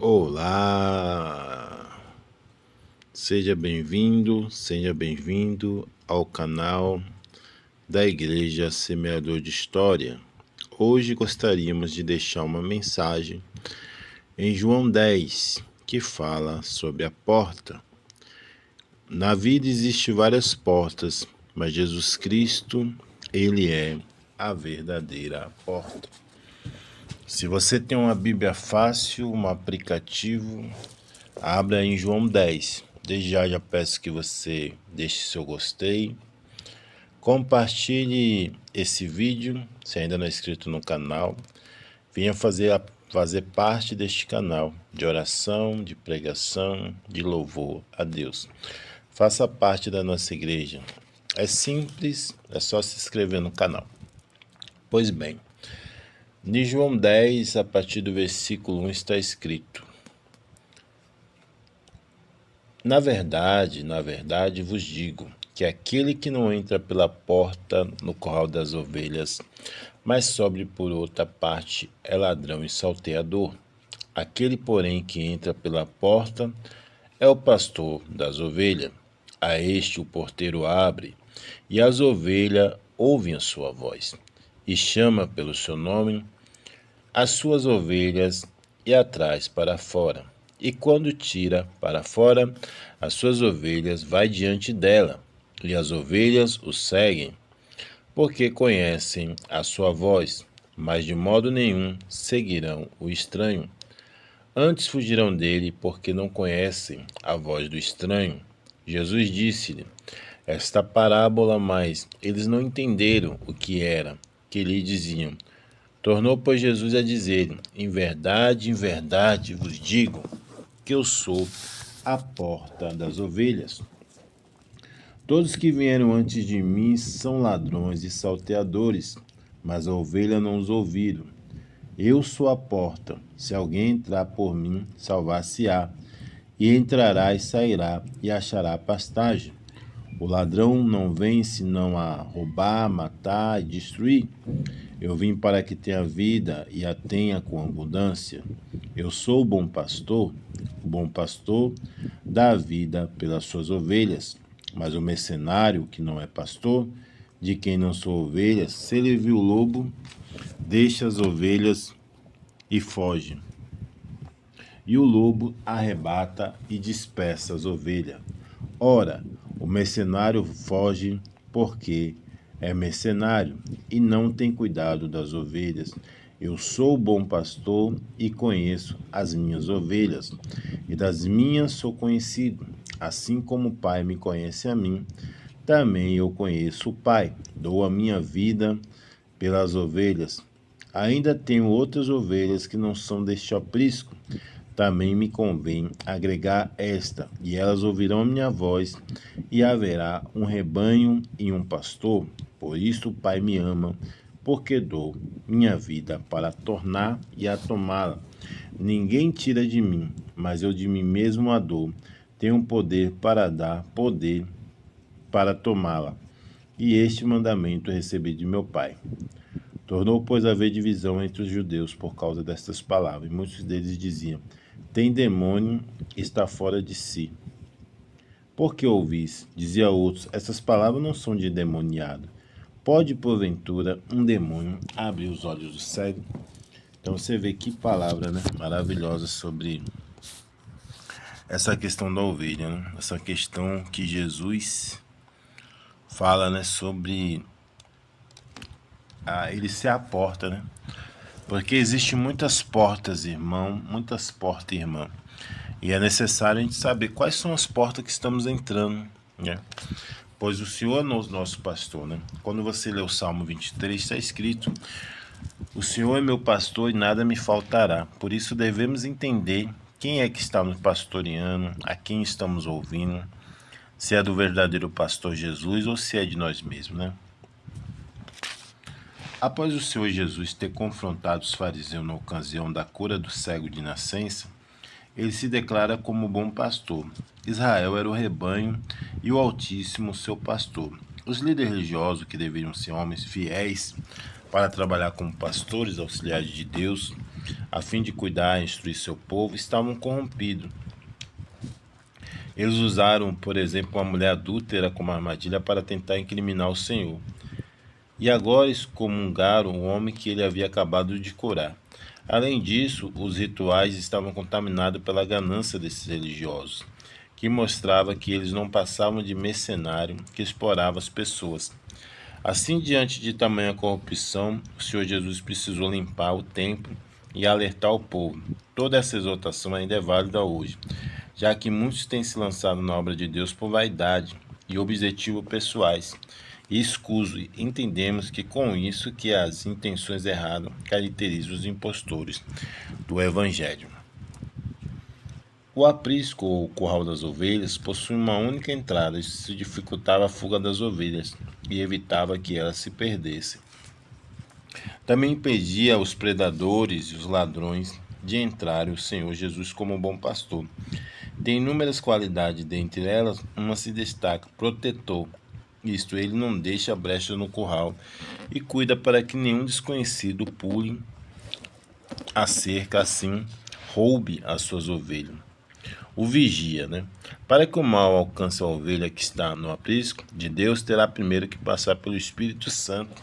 Olá! Seja bem-vindo ao canal da Igreja Semeador de História. Hoje gostaríamos de deixar uma mensagem em João 10, que fala sobre a porta. Na vida existem várias portas, mas Jesus Cristo, Ele é a verdadeira porta. Se você tem uma Bíblia fácil, um aplicativo, abra em João 10. Desde já peço que você deixe seu gostei. Compartilhe esse vídeo, se ainda não é inscrito no canal. Venha fazer parte deste canal de oração, de pregação, de louvor a Deus. Faça parte da nossa igreja. É simples, é só se inscrever no canal. Pois bem, em João 10, a partir do versículo 1 está escrito: Na verdade vos digo que aquele que não entra pela porta no curral das ovelhas, mas sobe por outra parte, é ladrão e salteador. Aquele, porém, que entra pela porta é o pastor das ovelhas. A este o porteiro abre, e as ovelhas ouvem a sua voz, e chama pelo seu nome as suas ovelhas e a traz para fora. E quando tira para fora as suas ovelhas, vai diante dela, e as ovelhas o seguem, porque conhecem a sua voz, mas de modo nenhum seguirão o estranho. Antes fugirão dele, porque não conhecem a voz do estranho. Jesus disse-lhe esta parábola, mas eles não entenderam o que era que lhe diziam. Tornou, pois, Jesus a dizer: em verdade vos digo que eu sou a porta das ovelhas. Todos que vieram antes de mim são ladrões e salteadores, mas a ovelha não os ouviram. Eu sou a porta. Se alguém entrar por mim, salvar-se-á, e entrará e sairá, e achará pastagem. O ladrão não vem senão a roubar, matar e destruir. Eu vim para que tenha vida e a tenha com abundância. Eu sou o bom pastor dá a vida pelas suas ovelhas. Mas o mercenário, que não é pastor, de quem não sou ovelha, se ele viu o lobo, deixa as ovelhas e foge. E o lobo arrebata e dispersa as ovelhas. Ora, o mercenário foge porque é mercenário e não tem cuidado das ovelhas. Eu sou o bom pastor e conheço as minhas ovelhas, e das minhas sou conhecido. Assim como o Pai me conhece a mim, também eu conheço o Pai. Dou a minha vida pelas ovelhas. Ainda tenho outras ovelhas que não são deste aprisco. Também me convém agregar esta, e elas ouvirão a minha voz, e haverá um rebanho e um pastor. Por isso o Pai me ama, porque dou minha vida para tornar e a tomá-la. Ninguém tira de mim, mas eu de mim mesmo a dou. Tenho poder para dar, poder para tomá-la. E este mandamento recebi de meu Pai. Tornou, pois, a haver divisão entre os judeus por causa destas palavras. E muitos deles diziam: tem demônio, está fora de si. Por que ouvis? Dizia outros: essas palavras não são de endemoniado. Pode, porventura, um demônio abrir os olhos do cego? Então você vê que palavra, né, maravilhosa sobre essa questão da ovelha, né? Essa questão que Jesus fala, né, sobre ele ser a porta, né? Porque existem muitas portas, irmão, muitas portas, irmã. E é necessário a gente saber quais são as portas que estamos entrando, né? Pois o Senhor é nosso pastor, né? Quando você lê o Salmo 23, está escrito: o Senhor é meu pastor e nada me faltará. Por isso devemos entender quem é que está nos pastoreando, a quem estamos ouvindo, se é do verdadeiro pastor Jesus ou se é de nós mesmos, né? Após o Senhor Jesus ter confrontado os fariseus na ocasião da cura do cego de nascença, ele se declara como bom pastor. Israel era o rebanho e o Altíssimo seu pastor. Os líderes religiosos, que deveriam ser homens fiéis para trabalhar como pastores auxiliares de Deus, a fim de cuidar e instruir seu povo, estavam corrompidos. Eles usaram, por exemplo, uma mulher adúltera como armadilha para tentar incriminar o Senhor. E agora excomungaram o homem que ele havia acabado de curar. Além disso, os rituais estavam contaminados pela ganância desses religiosos, que mostrava que eles não passavam de mercenário que explorava as pessoas. Assim, diante de tamanha corrupção, o Senhor Jesus precisou limpar o templo e alertar o povo. Toda essa exortação ainda é válida hoje, já que muitos têm se lançado na obra de Deus por vaidade e objetivos pessoais. E escuso, entendemos que com isso que as intenções erradas caracterizam os impostores do Evangelho. O aprisco ou curral das ovelhas possui uma única entrada, isso dificultava a fuga das ovelhas e evitava que elas se perdessem. Também impedia os predadores e os ladrões de entrarem o Senhor Jesus como bom pastor. Tem inúmeras qualidades, dentre elas, uma se destaca, protetor. Isto, ele não deixa brecha no curral e cuida para que nenhum desconhecido pule a cerca, assim roube as suas ovelhas. O vigia, Para que o mal alcance a ovelha que está no aprisco de Deus, terá primeiro que passar pelo Espírito Santo,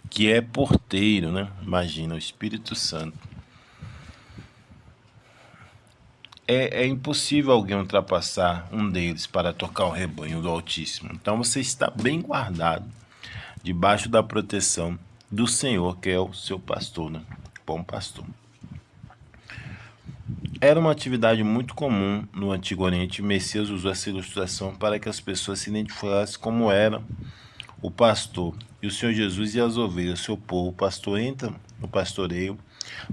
que é porteiro, Imagina, o Espírito Santo. É impossível alguém ultrapassar um deles para tocar o rebanho do Altíssimo. Então você está bem guardado, debaixo da proteção do Senhor, que é o seu pastor, Bom pastor. Era uma atividade muito comum no Antigo Oriente. Messias usou essa ilustração para que as pessoas se identificassem como era o pastor. E o Senhor Jesus e as ovelhas, seu povo. O pastor entra no pastoreio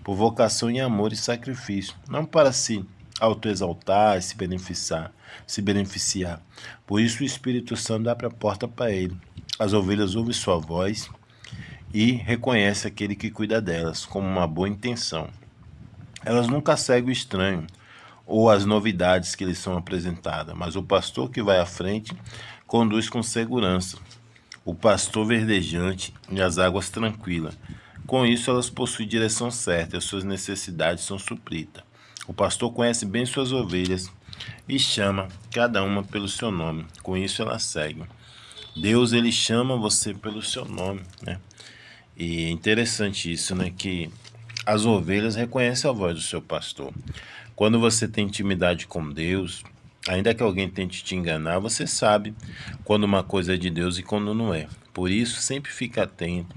por vocação e amor e sacrifício, não para se autoexaltar e se beneficiar. Por isso o Espírito Santo abre a porta para ele. As ovelhas ouvem sua voz e reconhecem aquele que cuida delas como uma boa intenção. Elas nunca seguem o estranho ou as novidades que lhes são apresentadas, mas o pastor que vai à frente conduz com segurança. O pastor verdejante e as águas tranquilas. Com isso, elas possuem direção certa e as suas necessidades são supridas. O pastor conhece bem suas ovelhas e chama cada uma pelo seu nome. Com isso, elas seguem. Deus, ele chama você pelo seu nome, E é interessante isso, que as ovelhas reconhecem a voz do seu pastor. Quando você tem intimidade com Deus, ainda que alguém tente te enganar, você sabe quando uma coisa é de Deus e quando não é. Por isso, sempre fique atento,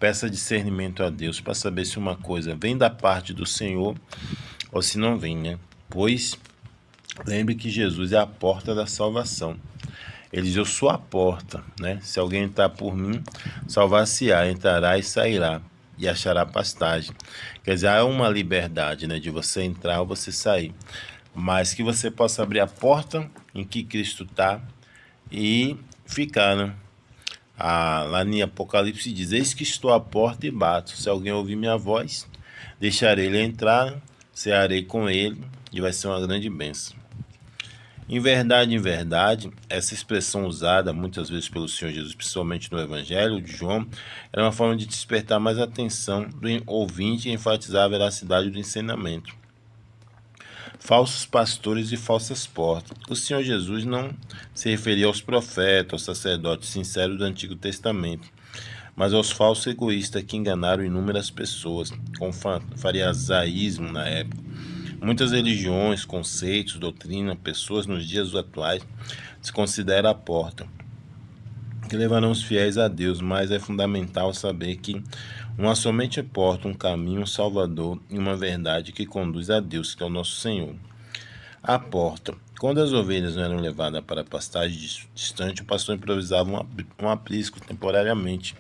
peça discernimento a Deus para saber se uma coisa vem da parte do Senhor ou se não vem, Pois, lembre que Jesus é a porta da salvação. Ele diz, eu sou a porta, Se alguém entrar por mim, salvar-se-á, entrará e sairá e achará pastagem. Quer dizer, há uma liberdade, de você entrar ou você sair. Mas que você possa abrir a porta em que Cristo está e ficar, lá em Apocalipse diz, eis que estou à porta e bato. Se alguém ouvir minha voz, deixarei ele entrar, cearei com ele e vai ser uma grande bênção. Em verdade, essa expressão usada muitas vezes pelo Senhor Jesus, principalmente no Evangelho de João, era uma forma de despertar mais a atenção do ouvinte e enfatizar a veracidade do ensinamento. Falsos pastores e falsas portas. O Senhor Jesus não se referia aos profetas, aos sacerdotes sinceros do Antigo Testamento, mas aos falsos egoístas que enganaram inúmeras pessoas, com farisaísmo na época. Muitas religiões, conceitos, doutrina, pessoas nos dias atuais se considera a porta que levarão os fiéis a Deus, mas é fundamental saber que uma somente porta, um caminho, um salvador e uma verdade que conduz a Deus, que é o nosso Senhor. A porta. Quando as ovelhas não eram levadas para a pastagem distante, o pastor improvisava um aprisco temporariamente.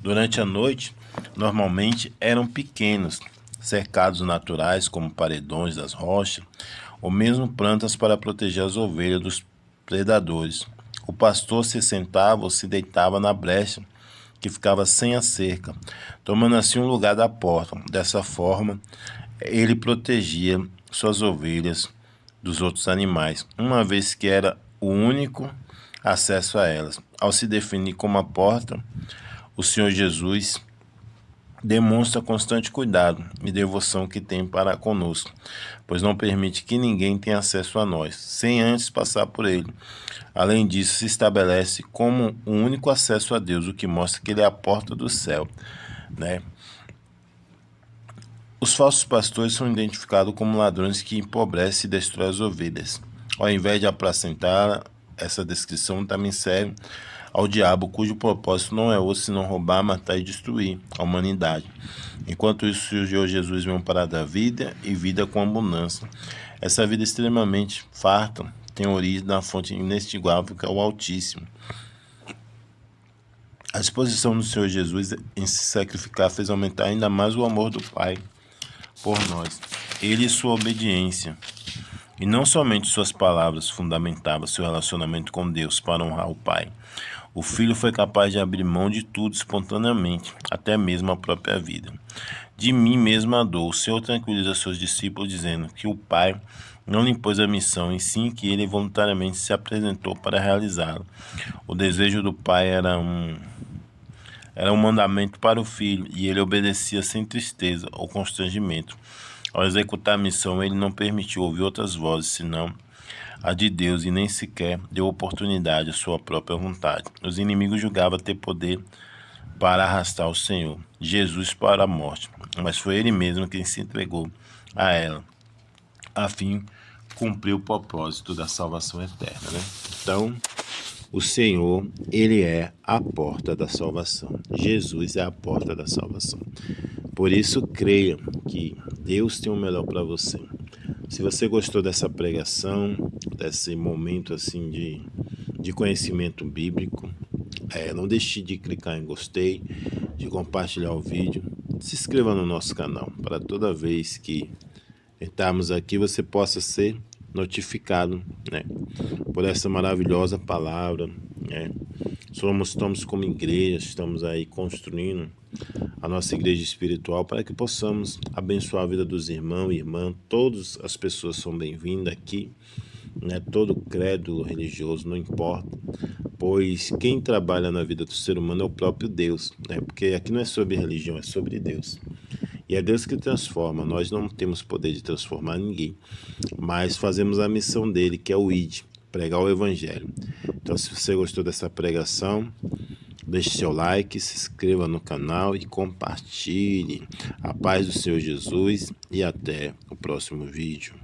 Durante a noite, normalmente eram pequenos, cercados naturais como paredões das rochas, ou mesmo plantas para proteger as ovelhas dos predadores. O pastor se sentava ou se deitava na brecha que ficava sem a cerca, tomando assim o lugar da porta. Dessa forma, ele protegia suas ovelhas dos outros animais, uma vez que era o único acesso a elas. Ao se definir como a porta, o Senhor Jesus demonstra constante cuidado e devoção que tem para conosco, pois não permite que ninguém tenha acesso a nós, sem antes passar por ele. Além disso, se estabelece como o único acesso a Deus, o que mostra que ele é a porta do céu, né? Os falsos pastores são identificados como ladrões que empobrecem e destroem as ovelhas. Ao invés de apacentar, essa descrição também serve ao diabo, cujo propósito não é outro senão roubar, matar e destruir a humanidade. Enquanto isso, surgiu Jesus veio para dar vida e vida com abundância. Essa vida extremamente farta tem origem na fonte inextinguável que é o Altíssimo. A disposição do Senhor Jesus em se sacrificar fez aumentar ainda mais o amor do Pai por nós. Ele e sua obediência, e não somente suas palavras, fundamentavam seu relacionamento com Deus para honrar o Pai. O Filho foi capaz de abrir mão de tudo espontaneamente, até mesmo a própria vida. De mim mesmo a dor, o Senhor tranquiliza seus discípulos, dizendo que o Pai não lhe impôs a missão, e sim que ele voluntariamente se apresentou para realizá-la. O desejo do Pai era um mandamento para o Filho, e ele obedecia sem tristeza ou constrangimento. Ao executar a missão, ele não permitiu ouvir outras vozes, senão a de Deus, e nem sequer deu oportunidade à sua própria vontade. Os inimigos julgavam ter poder para arrastar o Senhor, Jesus, para a morte, mas foi ele mesmo quem se entregou a ela, a fim de cumprir o propósito da salvação eterna, né? Então, o Senhor, ele é a porta da salvação. Jesus é a porta da salvação. Por isso, creia que Deus tem o melhor para você. Se você gostou dessa pregação, desse momento assim de conhecimento bíblico, não deixe de clicar em gostei, de compartilhar o vídeo, se inscreva no nosso canal, para toda vez que entrarmos aqui você possa ser notificado, né, por essa maravilhosa palavra, né? Estamos como igreja, estamos aí construindo a nossa igreja espiritual para que possamos abençoar a vida dos irmãos e irmãs. Todas as pessoas são bem-vindas aqui, né? Todo credo religioso, não importa, pois quem trabalha na vida do ser humano é o próprio Deus, né? Porque aqui não é sobre religião, é sobre Deus. E é Deus que transforma, nós não temos poder de transformar ninguém, mas fazemos a missão dele, que é o ID, pregar o Evangelho. Então, se você gostou dessa pregação, deixe seu like, se inscreva no canal e compartilhe. A paz do Senhor Jesus e até o próximo vídeo.